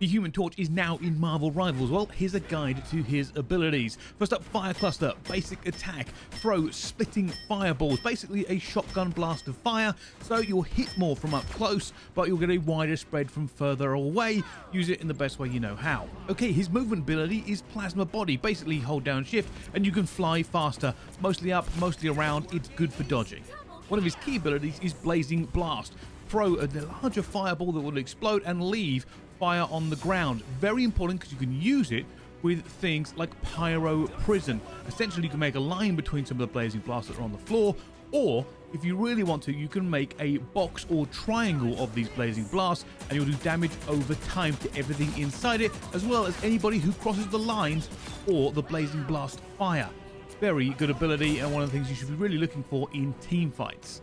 The Human Torch is now in Marvel Rivals. Well, here's a guide to his abilities. First up, Fire Cluster, basic attack, throw splitting fireballs, basically a shotgun blast of fire, so you'll hit more from up close, but you'll get a wider spread from further away. Use it in the best way you know how. Okay, his movement ability is Plasma Body, basically hold down shift and you can fly faster, mostly up, mostly around. It's good for dodging. One of his key abilities is Blazing Blast. Throw a larger fireball that will explode and leave fire on the ground. Very important because you can use it with things like Pyro Prison. Essentially, you can make a line between some of the blazing blasts that are on the floor, or if you really want to, you can make a box or triangle of these blazing blasts, and you'll do damage over time to everything inside it, as well as anybody who crosses the lines or the blazing blast fire. Very good ability, and one of the things you should be really looking for in team fights.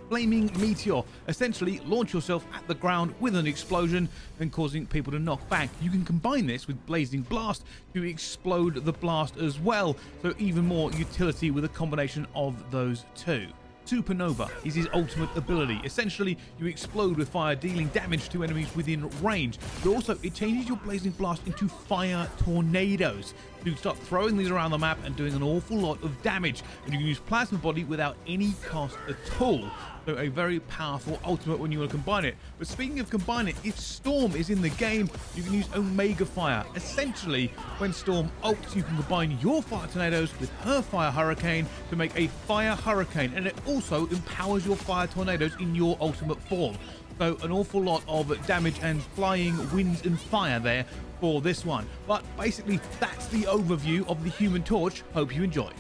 Flaming Meteor. Essentially, launch yourself at the ground with an explosion and causing people to knock back. You can combine this with Blazing Blast to explode the blast as well, so even more utility with a combination of those two. Supernova is his ultimate ability. Essentially, you explode with fire, dealing damage to enemies within range, but also it changes your Blazing Blast into fire tornadoes. You can start throwing these around the map and doing an awful lot of damage, and you can use Plasma Body without any cost at all. So a very powerful ultimate when you want to combine it. But speaking of combining it, if Storm is in the game, you can use Omega Fire. Essentially, when Storm ults, you can combine your fire tornadoes with her fire hurricane to make a fire hurricane, and it also empowers your fire tornadoes in your ultimate form. So an awful lot of damage and flying winds and fire there for this one. But basically, that's the overview of the Human Torch. Hope you enjoy.